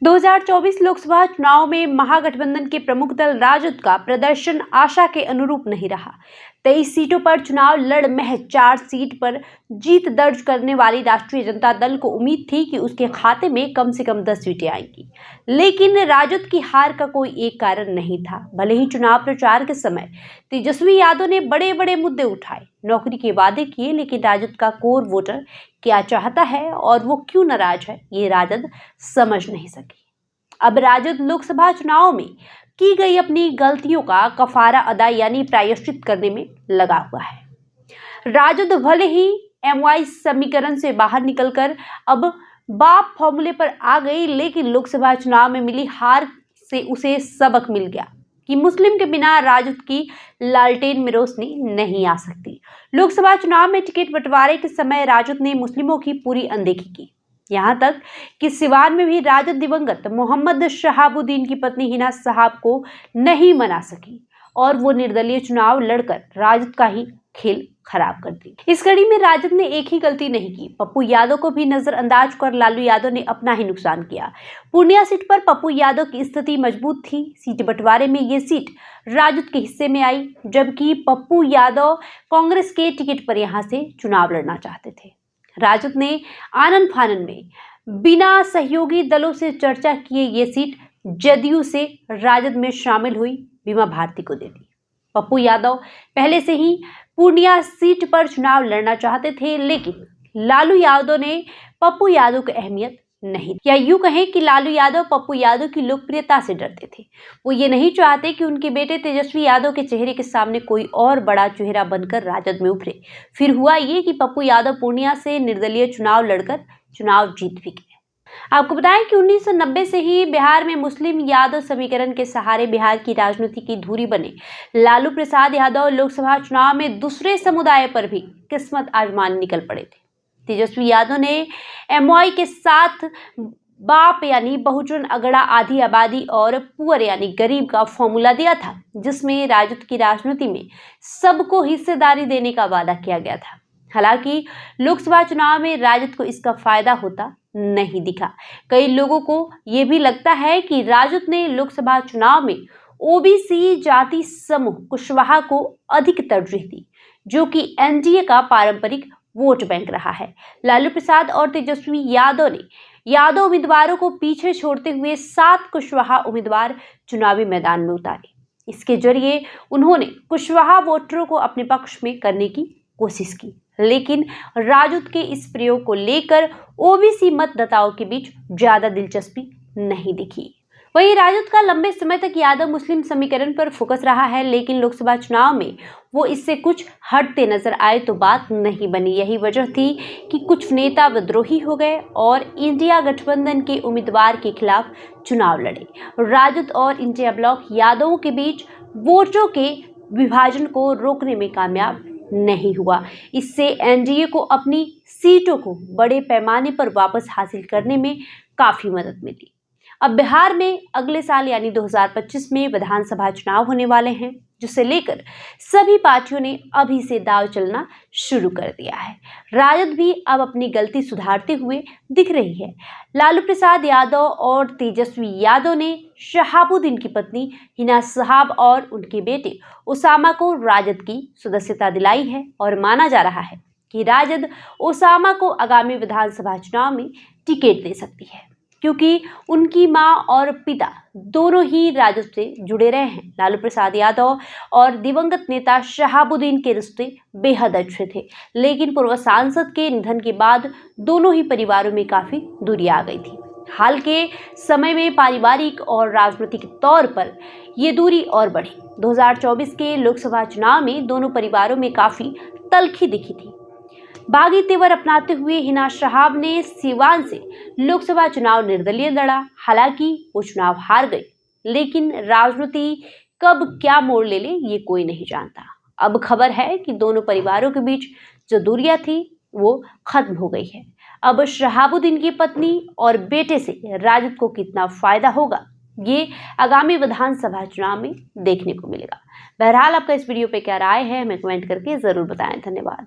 2024 लोकसभा चुनाव में महागठबंधन के प्रमुख दल राजद का प्रदर्शन आशा के अनुरूप नहीं रहा। 23 सीटों पर चुनाव लड़ महज 4 सीट पर जीत दर्ज करने वाली राष्ट्रीय जनता दल को उम्मीद थी कि उसके खाते में कम से कम 10 सीटें आएंगी, लेकिन राजद की हार का कोई एक कारण नहीं था। भले ही चुनाव प्रचार के समय तेजस्वी यादव ने बड़े बड़े मुद्दे उठाए, नौकरी के वादे किए, लेकिन राजद का कोर वोटर क्या चाहता है और वो क्यों नाराज है, ये राजद समझ नहीं सकी। अब राजद लोकसभा चुनाव में की गई अपनी गलतियों का कफारा अदा यानी प्रायश्चित करने में लगा हुआ है। राजद भले ही MY समीकरण से बाहर निकलकर अब बाप फॉर्मूले पर आ गई, लेकिन लोकसभा चुनाव में मिली हार से उसे सबक मिल गया कि मुस्लिम के बिना राजद की लालटेन में रोशनी नहीं आ सकती। लोकसभा चुनाव में टिकट बंटवारे के समय राजद ने मुस्लिमों की पूरी अनदेखी की, यहाँ तक कि सिवान में भी राजद दिवंगत मोहम्मद शहाबुद्दीन की पत्नी हिना साहब को नहीं मना सकी और वो निर्दलीय चुनाव लड़कर राजद का ही खेल खराब कर दी। इस कड़ी में राजद ने एक ही गलती नहीं की, पप्पू यादव को भी नजरअंदाज कर लालू यादव ने अपना ही नुकसान किया। पूर्णिया सीट पर पप्पू यादव की स्थिति मजबूत थी। सीट बंटवारे में ये सीट राजद के हिस्से में आई, जबकि पप्पू यादव कांग्रेस के टिकट पर यहां से चुनाव लड़ना चाहते थे। राजद ने आनन फानन में बिना सहयोगी दलों से चर्चा किए ये सीट जदयू से राजद में शामिल हुई बीमा भारती को दे दी। पप्पू यादव पहले से ही पूर्णिया सीट पर चुनाव लड़ना चाहते थे, लेकिन लालू यादव ने पप्पू यादव की अहमियत नहीं, या यूं कहें कि लालू यादव पप्पू यादव की लोकप्रियता से डरते थे। वो ये नहीं चाहते कि उनके बेटे तेजस्वी यादव के चेहरे के सामने कोई और बड़ा चेहरा बनकर राजद में उभरे। फिर हुआ ये कि पप्पू यादव पूर्णिया से निर्दलीय चुनाव लड़कर चुनाव जीत भी गए। आपको बताएं कि 1990 से ही बिहार में मुस्लिम यादव समीकरण के सहारे बिहार की राजनीति की धुरी बने लालू प्रसाद यादव लोकसभा चुनाव में दूसरे समुदाय पर भी किस्मत आजमाने निकल पड़े थे। तेजस्वी यादव ने MY के साथ बाप यानी बहुजन अगड़ा आधी आबादी और पुअर यानी गरीब का फॉर्मूला दिया था, जिसमें राजद की राजनीति में सबको हिस्सेदारी देने का वादा किया गया था। हालांकि लोकसभा चुनाव में राजद को इसका फायदा होता नहीं दिखा। कई लोगों को ये भी लगता है कि राजद ने लोकसभा चुनाव में OBC जाति समूह कुशवाहा को अधिक तरजीह दी, जो कि NDA का पारंपरिक वोट बैंक रहा है। लालू प्रसाद और तेजस्वी यादव ने यादव उम्मीदवारों को पीछे छोड़ते हुए 7 कुशवाहा उम्मीदवार चुनावी मैदान में उतारे। इसके जरिए उन्होंने कुशवाहा वोटरों को अपने पक्ष में करने की कोशिश की, लेकिन राजद के इस प्रयोग को लेकर OBC मतदाताओं के बीच ज्यादा दिलचस्पी नहीं दिखी। वहीं राजद का लंबे समय तक यादव मुस्लिम समीकरण पर फोकस रहा है, लेकिन लोकसभा चुनाव में वो इससे कुछ हटते नजर आए तो बात नहीं बनी। यही वजह थी कि कुछ नेता विद्रोही हो गए और इंडिया गठबंधन के उम्मीदवार के खिलाफ चुनाव लड़े। राजद और इंडिया ब्लॉक यादवों के बीच वोटों के विभाजन को रोकने में कामयाब नहीं हुआ। इससे NDA को अपनी सीटों को बड़े पैमाने पर वापस हासिल करने में काफी मदद मिली। अब बिहार में अगले साल यानी 2025 में विधानसभा चुनाव होने वाले हैं, जिसे लेकर सभी पार्टियों ने अभी से दांव चलना शुरू कर दिया है। राजद भी अब अपनी गलती सुधारते हुए दिख रही है। लालू प्रसाद यादव और तेजस्वी यादव ने शहाबुद्दीन की पत्नी हिना साहब और उनके बेटे उसामा को राजद की सदस्यता दिलाई है और माना जा रहा है कि राजद उसामा को आगामी विधानसभा चुनाव में टिकट दे सकती है, क्योंकि उनकी मां और पिता दोनों ही राजद से जुड़े रहे हैं। लालू प्रसाद यादव और दिवंगत नेता शहाबुद्दीन के रिश्ते बेहद अच्छे थे, लेकिन पूर्व सांसद के निधन के बाद दोनों ही परिवारों में काफी दूरी आ गई थी। हाल के समय में पारिवारिक और राजनीतिक तौर पर ये दूरी और बढ़ी। 2024 के लोकसभा चुनाव में दोनों परिवारों में काफी तल्खी दिखी थी। बागी तेवर अपनाते हुए हिना साहब ने सिवान से लोकसभा चुनाव निर्दलीय लड़ा। हालांकि वो चुनाव हार गई, लेकिन राजनीति कब क्या मोड़ ले ये कोई नहीं जानता। अब खबर है कि दोनों परिवारों के बीच जो दूरियां थी वो खत्म हो गई है। अब शहाबुद्दीन की पत्नी और बेटे से राजद को कितना फायदा होगा, ये आगामी विधानसभा चुनाव में देखने को मिलेगा। बहरहाल आपका इस वीडियो पे क्या राय है, हमें कमेंट करके जरूर बताएं। धन्यवाद।